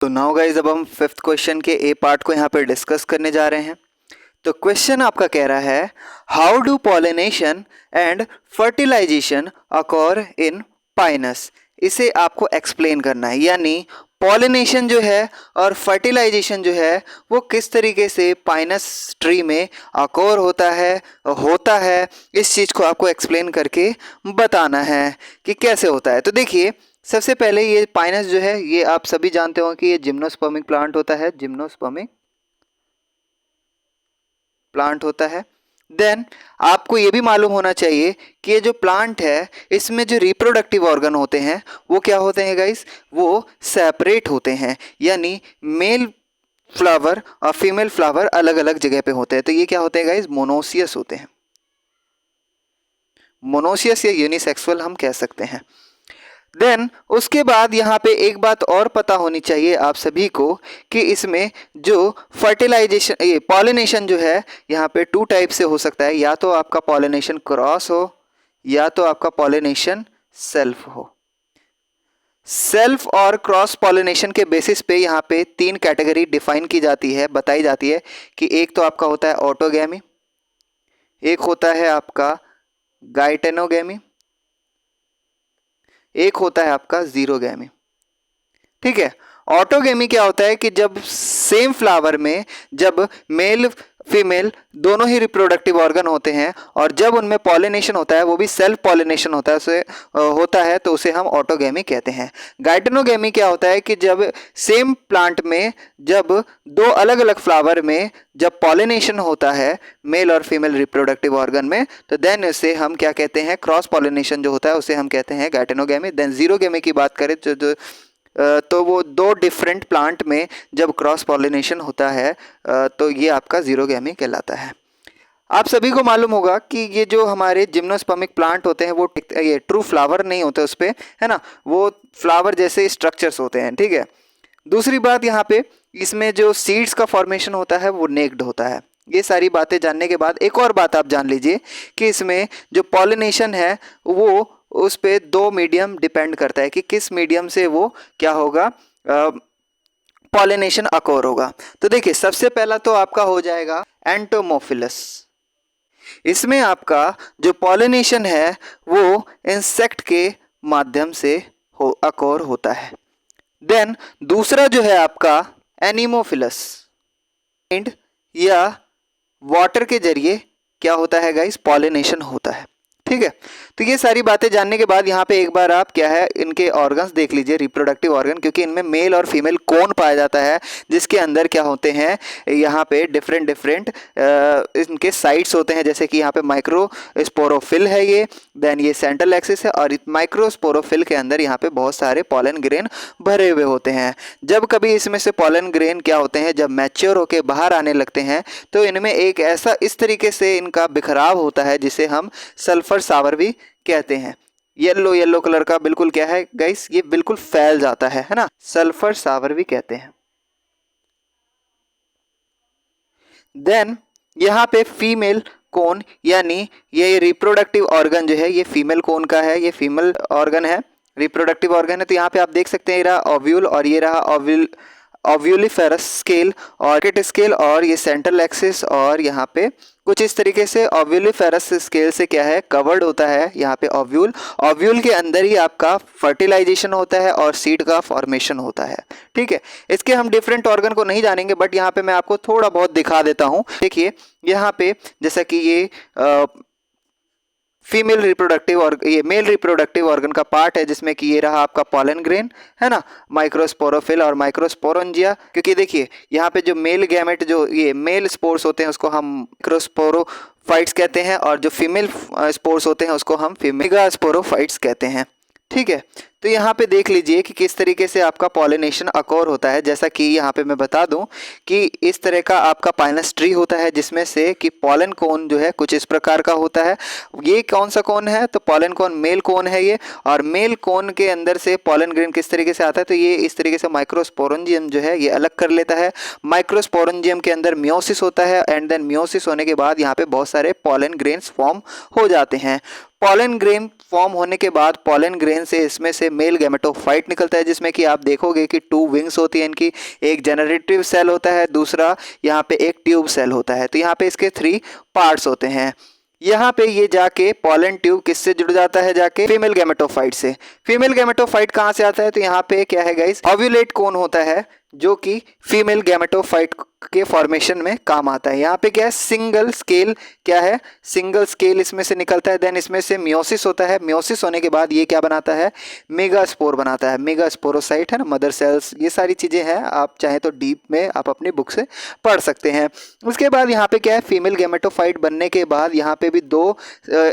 तो now guys अब हम फिफ्थ क्वेश्चन के ए पार्ट को यहाँ पे डिस्कस करने जा रहे हैं। तो क्वेश्चन आपका कह रहा है how do pollination and fertilization occur in pinus. इसे आपको एक्सप्लेन करना है, यानी पॉलिनेशन जो है और फर्टिलाइजेशन जो है वो किस तरीके से पाइनस ट्री में अकॉर होता है इस चीज़ को आपको एक्सप्लेन करके बताना है कि कैसे होता है। तो देखिए, सबसे पहले ये पाइनस जो है ये आप सभी जानते हो कि ये जिम्नोस्पर्मिक प्लांट होता है, जिम्नोस्पर्मिक प्लांट होता है। देन आपको ये भी मालूम होना चाहिए कि ये जो प्लांट है इसमें जो रिप्रोडक्टिव ऑर्गन होते हैं वो क्या होते हैं गाइस, वो सेपरेट होते हैं, यानी मेल फ्लावर और फीमेल फ्लावर अलग अलग जगह पे होते हैं। तो ये क्या होते हैं गाइस, मोनोसियस होते हैं। मोनोसियस या यूनिसेक्सुअल हम कह सकते हैं। देन उसके बाद यहाँ पे एक बात और पता होनी चाहिए आप सभी को कि इसमें जो फर्टिलाइजेशन ये पॉलिनेशन जो है यहाँ पे टू टाइप से हो सकता है, या तो आपका पॉलिनेशन क्रॉस हो या तो आपका पॉलिनेशन सेल्फ हो। सेल्फ और क्रॉस पॉलिनेशन के बेसिस पे यहाँ पे तीन कैटेगरी डिफाइन की जाती है, बताई जाती है कि एक तो आपका होता है ऑटोगैमी, एक होता है आपका गाइटेनोगैमी, एक होता है आपका जीरोगैमी। ठीक है। ऑटोगैमी क्या होता है कि जब सेम फ्लावर में जब मेल फीमेल दोनों ही रिप्रोडक्टिव ऑर्गन होते हैं और जब उनमें पॉलिनेशन होता है वो भी सेल्फ पॉलिनेशन होता है तो उसे हम ऑटोगैमी कहते हैं। गाइटेनोगैमी क्या होता है कि जब सेम प्लांट में जब दो अलग अलग फ्लावर में जब पॉलिनेशन होता है मेल और फीमेल रिप्रोडक्टिव ऑर्गन में, तो देन उसे हम क्या कहते हैं, क्रॉस पॉलिनेशन जो होता है उसे हम कहते हैं गाइटेनोगैमी। देन जीरोगैमी की बात करें तो वो दो डिफरेंट प्लांट में जब क्रॉस पॉलिनेशन होता है तो ये आपका जीरोगैमी कहलाता है। आप सभी को मालूम होगा कि ये जो हमारे जिम्नोस्पर्मिक प्लांट होते हैं वो ये ट्रू फ्लावर नहीं होते उस पर, है ना, वो फ्लावर जैसे स्ट्रक्चर्स होते हैं। ठीक है। दूसरी बात, यहाँ पे इसमें जो सीड्स का फॉर्मेशन होता है वो नेक्ड होता है। ये सारी बातें जानने के बाद एक और बात आप जान लीजिए कि इसमें जो पॉलिनेशन है वो उस पे दो मीडियम डिपेंड करता है कि किस मीडियम से वो क्या होगा, पॉलिनेशन अकोर होगा। तो देखिए, सबसे पहला तो आपका हो जाएगा एंटोमोफिलस। इसमें आपका जो पॉलिनेशन है वो इंसेक्ट के माध्यम से अकोर होता है। देन दूसरा जो है आपका एनिमोफिलस, या वाटर के जरिए क्या होता है गाइस, पॉलिनेशन होता है। ठीक है। तो ये सारी बातें जानने के बाद यहाँ पे एक बार आप क्या है इनके ऑर्गन्स देख लीजिए, रिप्रोडक्टिव ऑर्गन, क्योंकि इनमें मेल और फीमेल कोन पाया जाता है जिसके अंदर क्या होते हैं, यहाँ पे डिफरेंट इनके साइट्स होते हैं, जैसे कि यहाँ पे माइक्रोस्पोरोफिल है ये, देन ये सेंट्रल एक्सिस है, और माइक्रोस्पोरोफिल के अंदर यहाँ पे बहुत सारे पॉलन ग्रेन भरे हुए होते हैं। जब कभी इसमें से पॉलन ग्रेन क्या होते हैं, जब मैच्योर होके बाहर आने लगते हैं तो इनमें एक ऐसा इस तरीके से इनका बिखराव होता है जिसे हम सल्फर सावर भी कहते हैं। येलो कलर का बिल्कुल क्या है गाइस, ये बिल्कुल फैल जाता है ना, सल्फर सावर भी कहते हैं। देन यहाँ पे फीमेल कोन, यानी ये रिप्रोडक्टिव ऑर्गन जो है ये फीमेल कोन का है, ये फीमेल ऑर्गन है, रिप्रोडक्टिव ऑर्गन है। तो यहाँ पे आप देख सकते हैं ये रहा ओव्यूल और ये रहा ओव्यूलिफेरस स्केल और किट स्केल और ये सेंट्रल एक्सिस, और यहाँ पे कुछ इस तरीके से ओव्यूलिफेरस स्केल से क्या है कवर्ड होता है यहाँ पे ओव्यूल के अंदर ही आपका फर्टिलाइजेशन होता है और सीड का फॉर्मेशन होता है। ठीक है। इसके हम डिफरेंट ऑर्गन को नहीं जानेंगे, बट यहाँ पे मैं आपको थोड़ा बहुत दिखा देता हूँ। देखिए यहाँ पे जैसा कि ये फीमेल रिप्रोडक्टिव और ये मेल रिप्रोडक्टिव ऑर्गन का पार्ट है, जिसमें कि ये रहा आपका पॉलन ग्रेन, है ना, माइक्रोस्पोरोफिल और माइक्रोस्पोरोंजिया। क्योंकि देखिए यहाँ पे जो मेल गैमेट जो ये मेल स्पोर्स होते हैं उसको हम माइक्रोस्पोरोफाइट्स कहते हैं, और जो फीमेल स्पोर्स होते हैं उसको हम मेगास्पोरोफाइट्स कहते हैं। ठीक है। तो यहाँ पे देख लीजिए कि किस तरीके से आपका पॉलिनेशन अकोर होता है। जैसा कि यहाँ पे मैं बता दूं कि इस तरह का आपका पाइनस ट्री होता है जिसमें से कि पॉलन कोन जो है कुछ इस प्रकार का होता है। ये कौन सा कोन है, तो पॉलन कोन मेल कोन है ये, और मेल कोन के अंदर से पॉलन ग्रेन किस तरीके से आता है, तो ये इस तरीके से माइक्रोस्पोरेंजियम जो है ये अलग कर लेता है। माइक्रोस्पोरेंजियम के अंदर मियोसिस होता है, एंड देन मियोसिस होने के बाद यहाँ पे बहुत सारे पॉलन ग्रेन्स फॉर्म हो जाते हैं। पॉलन ग्रेन फॉर्म होने के बाद पॉलन ग्रेन से इसमें से मेल गैमेटोफाइट निकलता है, जिसमें कि आप देखोगे कि 2 विंग्स होती हैं इनकी, एक जनरेटिव सेल होता है, दूसरा यहाँ पे एक ट्यूब सेल होता है। तो यहाँ पे इसके 3 पार्ट्स होते हैं। यहाँ पे ये जाके पॉलन ट्यूब किससे जुड़ जाता है, जाके फीमेल गैमेटोफाइट से। फीमेल गैमेटोफाइट कहाँ से आता है, तो यहाँ पे क्या है गाइस, ओव्यूलेट कोन होता है जो कि फीमेल गैमेटोफाइट के फॉर्मेशन में काम आता है। यहाँ पे क्या है, सिंगल स्केल, क्या है, सिंगल स्केल इसमें से निकलता है। देन इसमें से मियोसिस होता है। मियोसिस होने के बाद ये क्या बनाता है, मेगास्पोर बनाता है। मेगास्पोरोसाइट है ना, मदर सेल्स, ये सारी चीज़ें हैं, आप चाहे तो डीप में आप अपनी बुक से पढ़ सकते हैं। उसके बाद यहाँ पे क्या है, फीमेल गैमेटोफाइट बनने के बाद यहाँ पे भी 2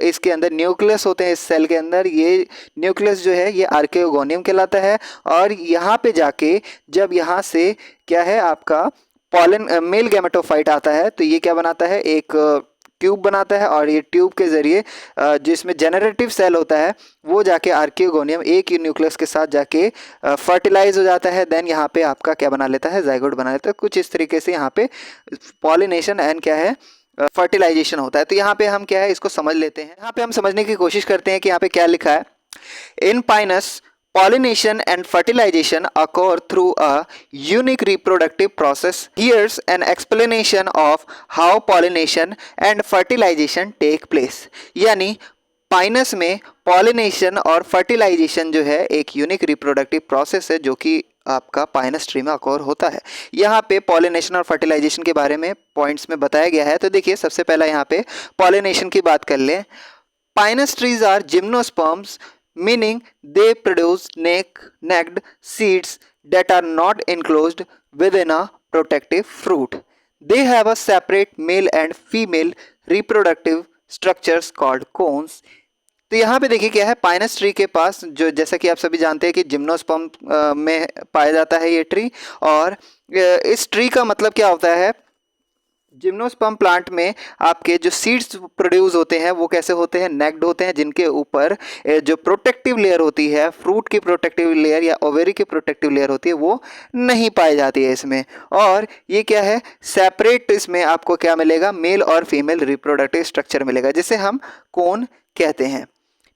इसके अंदर न्यूक्लियस होते हैं। इस सेल के अंदर ये न्यूक्लियस जो है ये आर्कियोगोनियम कहलाता है। और यहाँ पे जाके जब यहाँ से क्या है आपका पॉलन मेल गैमेटोफाइट आता है, तो ये क्या बनाता है, एक ट्यूब बनाता है। और ये ट्यूब के जरिए जिसमें जनरेटिव सेल होता है वो जाके आर्कियोगोनियम एक ही न्यूक्लियस के साथ जाके फर्टिलाइज हो जाता है। देन यहाँ पे आपका क्या बना लेता है, जाइगोट बना लेता है। कुछ इस तरीके से यहाँ पे पॉलिनेशन एंड क्या है, फर्टिलाइजेशन होता है। तो यहाँ पे हम क्या है इसको समझ लेते हैं। यहाँ पे हम समझने की कोशिश करते हैं कि यहाँ पे क्या लिखा है। इन Pinus pollination and fertilization occur through a unique reproductive process. Here's an explanation of how pollination and fertilization take place. यानी पाइनस में पॉलिनेशन और फर्टिलाइजेशन जो है एक यूनिक रिप्रोडक्टिव प्रोसेस है जो कि आपका पाइनस ट्री में अकोर होता है। यहाँ पे पॉलिनेशन और फर्टिलाइजेशन के बारे में पॉइंट्स में बताया गया है। तो देखिए सबसे पहला यहाँ पे पॉलिनेशन की बात कर लें। Pinus trees are gymnosperms, meaning they produce naked seeds that are not enclosed within a protective fruit. They have a separate male and female reproductive structures called cones. तो यहाँ पे देखिए क्या है, पाइनस ट्री के पास जो, जैसा कि आप सभी जानते हैं कि जिम्नोस्पर्म में पाया जाता है ये ट्री। और इस ट्री का मतलब क्या होता है, जिम्नोस्पर्म प्लांट में आपके जो सीड्स प्रोड्यूस होते हैं वो कैसे होते हैं, नेक्ड होते हैं, जिनके ऊपर जो प्रोटेक्टिव लेयर होती है, फ्रूट की प्रोटेक्टिव लेयर या ओवेरी की प्रोटेक्टिव लेयर होती है, वो नहीं पाई जाती है इसमें। और ये क्या है, सेपरेट इसमें आपको क्या मिलेगा, मेल और फीमेल रिप्रोडक्टिव स्ट्रक्चर मिलेगा, जिसे हम कोन कहते हैं।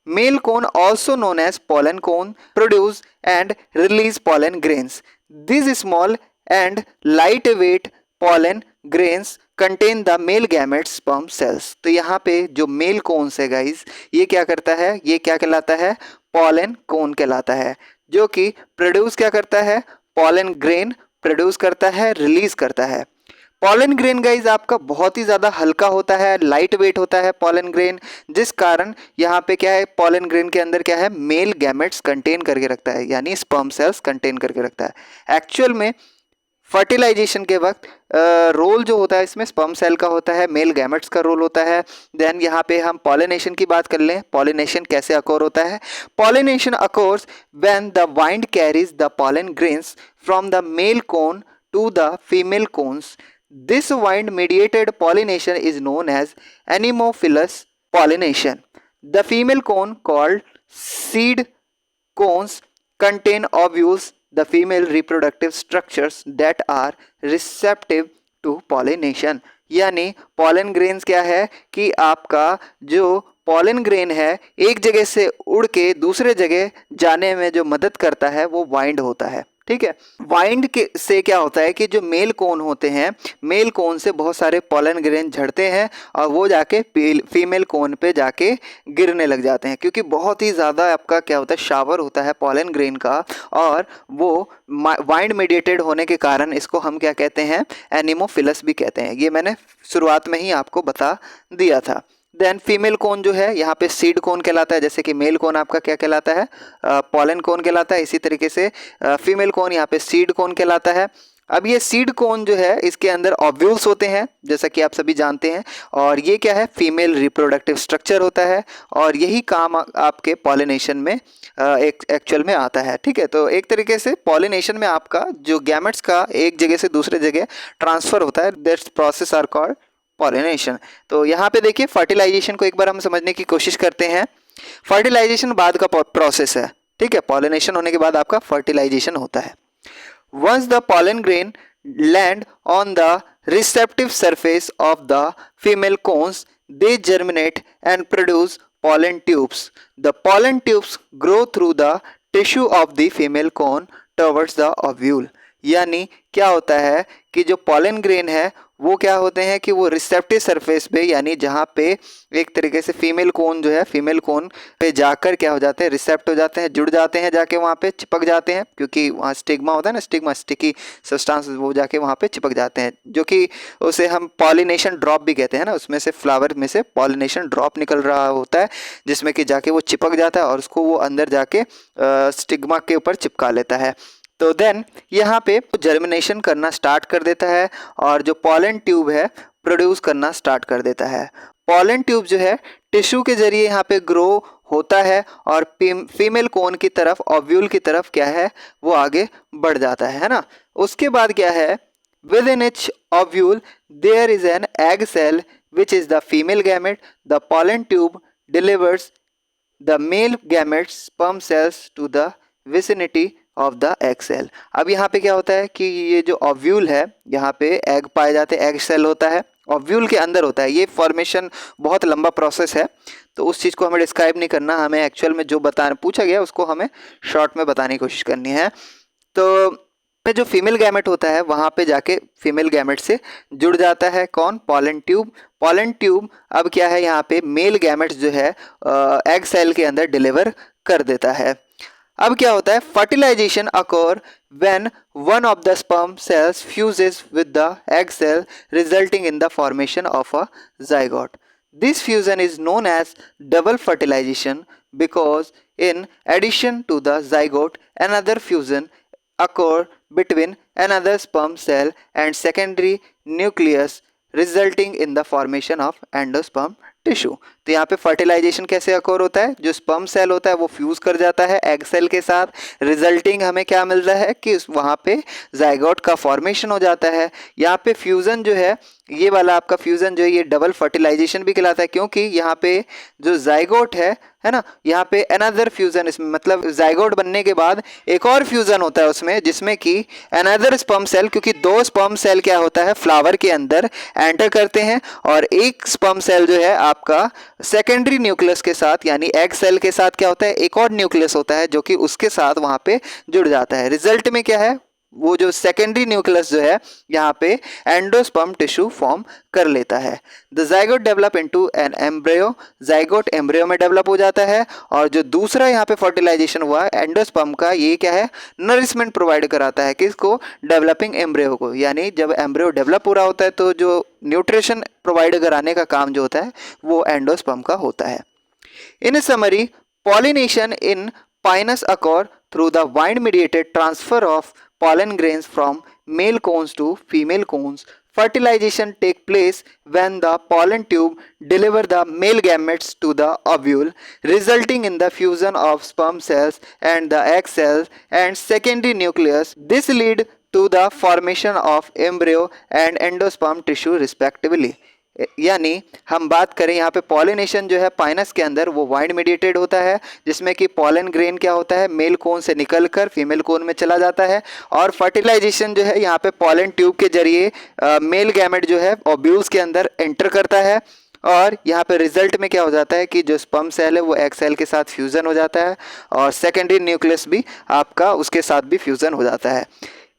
Male cone also known as pollen cone produce and release pollen grains. This small and light weight pollen grains contain the male gametes sperm cells. तो यहाँ पे जो मेल कोन्स है गाइज, ये क्या करता है, ये क्या कहलाता है, पॉलन कोन कहलाता है, जो कि प्रोड्यूस क्या करता है, पॉलन ग्रेन प्रोड्यूस करता है, रिलीज करता है। पॉलन ग्रेन गाइज आपका बहुत ही ज़्यादा हल्का होता है, लाइट वेट होता है पॉलन ग्रेन, जिस कारण यहाँ पे क्या है, पॉलन ग्रेन के अंदर क्या है, मेल गैमेट्स कंटेन करके रखता है, यानी स्पर्म सेल्स कंटेन करके रखता है। एक्चुअल में फर्टिलाइजेशन के वक्त रोल जो होता है इसमें स्पर्म सेल का होता है, मेल गैमेट्स का रोल होता है। देन यहाँ पे हम पॉलिनेशन की बात कर लें। पॉलिनेशन कैसे अकोर होता है, pollination occurs when the wind carries the pollen grains from the male cone to the female cones. This wind mediated pollination is known as anemophilous pollination. The female cone called seed cones contain ovules, the female reproductive structures that are receptive to pollination। यानी pollen grains क्या है कि आपका जो pollen grain है एक जगह से उड़ के दूसरे जगह जाने में जो मदद करता है वो वाइंड होता है। ठीक है, वाइंड के से क्या होता है कि जो मेल कोन होते हैं, मेल कोन से बहुत सारे पॉलन ग्रेन झड़ते हैं और वो जाके फीमेल कोन पे जाके गिरने लग जाते हैं, क्योंकि बहुत ही ज़्यादा आपका क्या होता है, शावर होता है पॉलन ग्रेन का, और वो वाइंड मीडिएटेड होने के कारण इसको हम क्या कहते हैं, एनिमोफिलस भी कहते हैं। ये मैंने शुरुआत में ही आपको बता दिया था। देन फीमेल कोन जो है यहाँ पे सीड कोन कहलाता है, जैसे कि मेल कोन आपका क्या कहलाता है, पॉलन कोन कहलाता है। इसी तरीके से फीमेल कोन यहाँ पे सीड कोन कहलाता है। अब ये सीड कोन जो है इसके अंदर ओव्यूल्स होते हैं, जैसा कि आप सभी जानते हैं, और ये क्या है, फीमेल रिप्रोडक्टिव स्ट्रक्चर होता है, और यही काम आपके पॉलिनेशन में एक्चुअल में आता है। ठीक है, तो एक तरीके से पॉलिनेशन में आपका जो गैमेट्स का एक जगह से दूसरे जगह ट्रांसफर होता है, that's process are called pollination. तो यहाँ पे देखिए फर्टिलाइजेशन को एक बार हम समझने की कोशिश करते हैं। फर्टिलाइजेशन बाद का प्रोसेस है। ठीक है, पॉलिनेशन होने के बाद आपका फर्टिलाइजेशन होता है। Once the pollen grain land on the receptive surface of the female cones, they germinate and produce pollen tubes. The pollen tubes grow through the tissue of the female cone towards the ovule. यानी क्या होता है कि जो pollen grain है वो क्या होते हैं कि वो रिसेप्टिव सरफेस पे, यानी जहाँ पे एक तरीके से फीमेल कोन जो है, फीमेल कोन पे जाकर क्या हो जाते हैं, रिसेप्ट हो जाते हैं, जुड़ जाते हैं, जाके वहाँ पे चिपक जाते हैं, क्योंकि वहाँ स्टिग्मा होता है ना, स्टिग्मा स्टिकी सब्सटेंस, वो जाके वहाँ पे चिपक जाते हैं, जो कि उसे हम पॉलिनेशन ड्रॉप भी कहते हैं ना। उसमें से फ्लावर में से पॉलिनेशन ड्रॉप निकल रहा होता है जिसमें कि जाके वो चिपक जाता है और उसको वो अंदर जाके स्टिग्मा के ऊपर चिपका लेता है। तो देन यहाँ पे जर्मिनेशन करना स्टार्ट कर देता है और जो पॉलन ट्यूब है प्रोड्यूस करना स्टार्ट कर देता है। पॉलन ट्यूब जो है टिश्यू के जरिए यहाँ पे ग्रो होता है और फीमेल कोन की तरफ, ओव्यूल की तरफ क्या है वो आगे बढ़ जाता है ना। उसके बाद क्या है, within each ovule there is an egg cell which is the female gamete. The pollen tube delivers the male gametes sperm cells to the vicinity of the egg cell. अब यहाँ पे क्या होता है कि ये जो ओव्यूल है, यहाँ पे एग पाए जाते हैं, एग सेल होता है, ओव्यूल के अंदर होता है। ये फॉर्मेशन बहुत लंबा प्रोसेस है, तो उस चीज़ को हमें डिस्क्राइब नहीं करना, हमें एक्चुअल में जो बताना पूछा गया उसको हमें शॉर्ट में बताने की कोशिश करनी है। तो जो फीमेल गैमेट होता है वहाँ पे जाके फीमेल गैमेट से जुड़ जाता है कौन, पॉलन ट्यूब। पॉलन ट्यूब अब क्या है, यहाँ पे मेल गैमेट्स जो है एग सेल के अंदर डिलीवर कर देता है। अब क्या होता है, fertilisation occur when one of the sperm cells fuses with the egg cell resulting in the formation of a zygote. This fusion is known as double fertilisation because in addition to the zygote another fusion occur between another sperm cell and secondary nucleus resulting in the formation of endosperm tissue. तो यहाँ पे fertilisation कैसे occur होता है, जो sperm cell होता है वो फ्यूज कर जाता है एग सेल के साथ, रिजल्टिंग हमें क्या मिलता है कि वहाँ पे जाइगोट का फॉर्मेशन हो जाता है। यहाँ पे फ्यूज़न जो है, ये वाला आपका फ्यूज़न जो है ये डबल फर्टिलाइजेशन भी कहलाता है, क्योंकि यहाँ पे जो जाइगोट है ना, यहाँ पे अनदर फ्यूज़न, इसमें मतलब जाइगोट बनने के बाद एक और फ्यूज़न होता है उसमें, जिसमें कि अनदर स्पर्म सेल, क्योंकि दो स्पर्म सेल क्या होता है फ्लावर के अंदर एंटर करते हैं और एक स्पर्म सेल जो है आपका सेकेंडरी न्यूक्लियस के साथ, यानी एग सेल के साथ क्या होता है, एक और न्यूक्लियस होता है जो कि उसके साथ वहाँ पे जुड़ जाता है। रिजल्ट में क्या है, वो जो सेकेंडरी न्यूक्लियस जो है यहाँ पे एंडोस्पर्म टिश्यू फॉर्म कर लेता है। The zygote develop into an embryo, zygote embryo में डेवलप हो जाता है। और जो दूसरा यहाँ पे फर्टिलाइजेशन हुआ एंडोस्पर्म का, ये क्या है, नरिशमेंट प्रोवाइड कराता है किसको, डेवलपिंग एम्ब्रियो को। यानी जब एम्ब्रियो डेवलप हो रहा होता है तो जो न्यूट्रिशन प्रोवाइड कराने का काम जो होता है वो एंडोस्पर्म का होता है। इन summary, pollination in Pinus occur through the wind-mediated transfer of pollen grains from male cones to female cones. Fertilization takes place when the pollen tube deliver the male gametes to the ovule, resulting in the fusion of sperm cells and the egg cells and secondary nucleus. This lead to the formation of embryo and endosperm tissue respectively. यानी हम बात करें यहाँ पे pollination जो है Pinus के अंदर वो वाइंड मीडिएटेड होता है, जिसमें कि पॉलन ग्रेन क्या होता है मेल कोन से निकलकर फीमेल कोन में चला जाता है, और फर्टिलाइजेशन जो है यहाँ पे पॉलन ट्यूब के जरिए मेल गैमेट जो है ओव्यूल्स के अंदर एंटर करता है, और यहाँ पे रिजल्ट में क्या हो जाता है कि जो स्पर्म सेल है वो एग सेल के साथ फ्यूज़न हो जाता है और सेकेंडरी न्यूक्लियस भी आपका उसके साथ भी फ्यूज़न हो जाता है।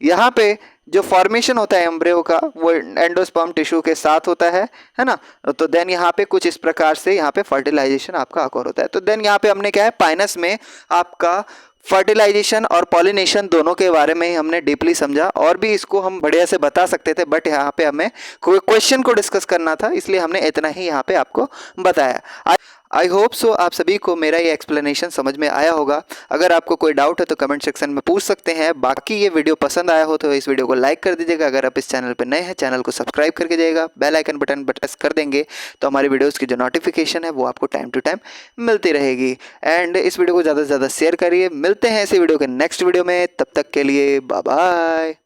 यहाँ पे जो फॉर्मेशन होता है एम्ब्रियो का वो एंडोस्पर्म टिश्यू के साथ होता है ना। तो देन यहाँ पे कुछ इस प्रकार से यहाँ पे फर्टिलाइजेशन आपका अकोर होता है। तो देन यहाँ पे हमने क्या है, पाइनस में आपका फर्टिलाइजेशन और पॉलिनेशन दोनों के बारे में ही हमने डीपली समझा, और भी इसको हम बढ़िया से बता सकते थे, बट यहाँ पे हमें कोई क्वेश्चन को डिस्कस करना था, इसलिए हमने इतना ही यहाँ पे आपको बताया। आई होप सो आप सभी को मेरा ये एक्सप्लेनेशन समझ में आया होगा। अगर आपको कोई डाउट है तो कमेंट सेक्शन में पूछ सकते हैं। बाकी ये वीडियो पसंद आया हो तो इस वीडियो को लाइक कर दीजिएगा। अगर आप इस चैनल पर नए हैं चैनल को सब्सक्राइब करके जाइएगा, बेल आइकन बटन पर प्रेस कर देंगे तो हमारी वीडियोज़ की जो नोटिफिकेशन है वो आपको टाइम टू टाइम मिलती रहेगी। एंड इस वीडियो को ज़्यादा से ज़्यादा शेयर करिए। मिलते हैं इसी वीडियो के नेक्स्ट वीडियो में, तब तक के लिए बाय बाय।